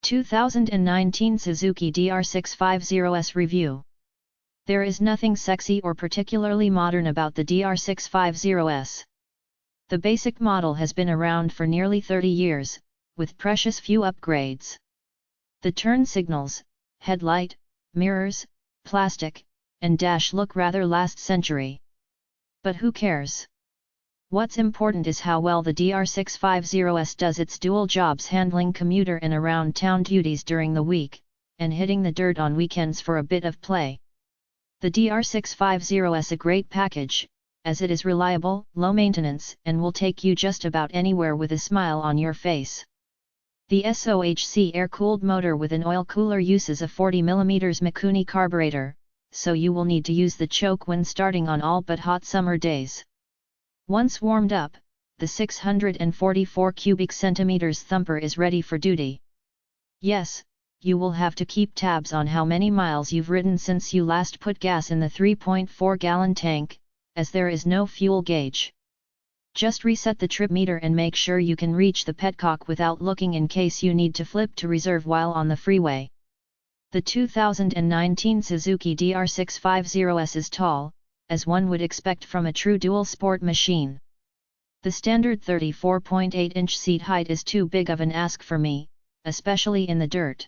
2019 Suzuki DR650S Review. There is nothing sexy or particularly modern about the DR650S. The basic model has been around for nearly 30 years, with precious few upgrades. The turn signals, headlight, mirrors, plastic, and dash look rather last century. But who cares? What's important is how well the DR650S does its dual jobs, handling commuter and around town duties during the week, and hitting the dirt on weekends for a bit of play. The DR650S a great package, as it is reliable, low maintenance, and will take you just about anywhere with a smile on your face. The SOHC air-cooled motor with an oil cooler uses a 40mm Mikuni carburetor, so you will need to use the choke when starting on all but hot summer days. Once warmed up, the 644 cubic centimeters thumper is ready for duty. Yes, you will have to keep tabs on how many miles you've ridden since you last put gas in the 3.4-gallon tank, as there is no fuel gauge. Just reset the trip meter and make sure you can reach the petcock without looking in case you need to flip to reserve while on the freeway. The 2019 Suzuki DR650S is tall, as one would expect from a true dual sport machine. The standard 34.8-inch seat height is too big of an ask for me, especially in the dirt.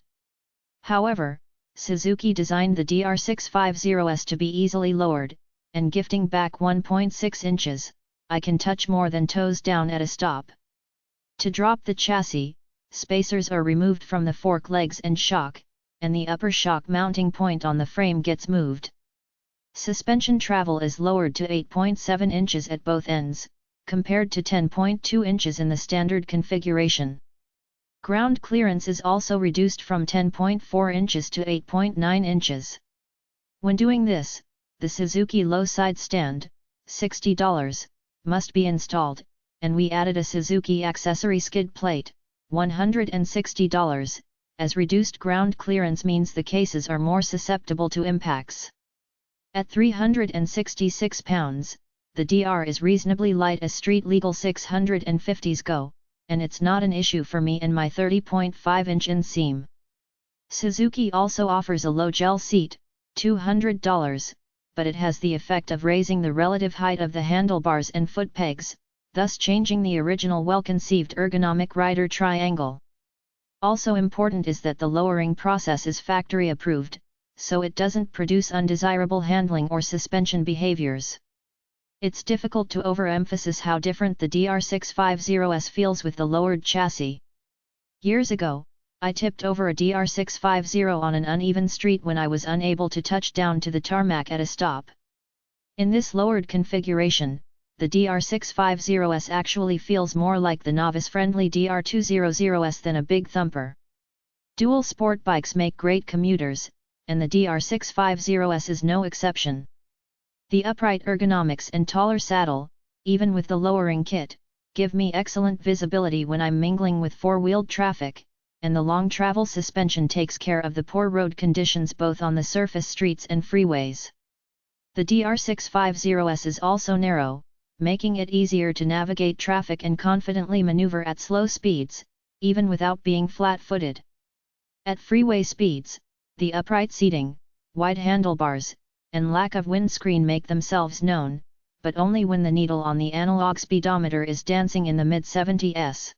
However, Suzuki designed the DR650S to be easily lowered, and gifting back 1.6 inches, I can touch more than toes down at a stop. To drop the chassis, spacers are removed from the fork legs and shock, and the upper shock mounting point on the frame gets moved. Suspension travel is lowered to 8.7 inches at both ends, compared to 10.2 inches in the standard configuration. Ground clearance is also reduced from 10.4 inches to 8.9 inches. When doing this, the Suzuki low side stand, $60, must be installed, and we added a Suzuki accessory skid plate, $160, as reduced ground clearance means the cases are more susceptible to impacts. At 366 pounds, the DR is reasonably light as street-legal 650s go, and it's not an issue for me and my 30.5-inch inseam. Suzuki also offers a low gel seat, $200, but it has the effect of raising the relative height of the handlebars and foot pegs, thus changing the original well-conceived ergonomic rider triangle. Also important is that the lowering process is factory approved, so it doesn't produce undesirable handling or suspension behaviors. It's difficult to overemphasize how different the DR650S feels with the lowered chassis. Years ago, I tipped over a DR650 on an uneven street when I was unable to touch down to the tarmac at a stop. In this lowered configuration, the DR650S actually feels more like the novice-friendly DR200S than a big thumper. Dual sport bikes make great commuters, and the DR650S is no exception. The upright ergonomics and taller saddle, even with the lowering kit, give me excellent visibility when I'm mingling with four-wheeled traffic, and the long travel suspension takes care of the poor road conditions both on the surface streets and freeways. The DR650S is also narrow, making it easier to navigate traffic and confidently maneuver at slow speeds, even without being flat-footed. At freeway speeds, the upright seating, wide handlebars, and lack of windscreen make themselves known, but only when the needle on the analog speedometer is dancing in the mid-70s.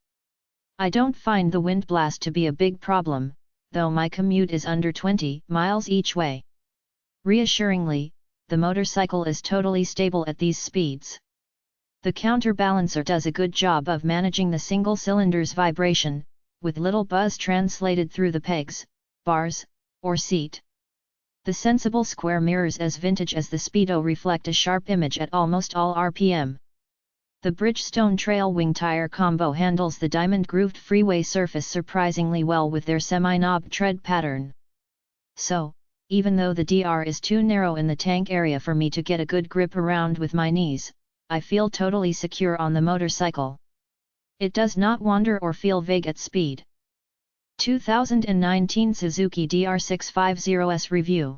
I don't find the wind blast to be a big problem, though my commute is under 20 miles each way. Reassuringly, the motorcycle is totally stable at these speeds. The counterbalancer does a good job of managing the single cylinder's vibration, with little buzz translated through the pegs, bars, or seat. The sensible square mirrors as vintage as the Speedo reflect a sharp image at almost all RPM. The Bridgestone Trail Wing tire combo handles the diamond-grooved freeway surface surprisingly well with their semi-knob tread pattern. So, even though the DR is too narrow in the tank area for me to get a good grip around with my knees, I feel totally secure on the motorcycle. It does not wander or feel vague at speed. 2019 Suzuki DR650S Review.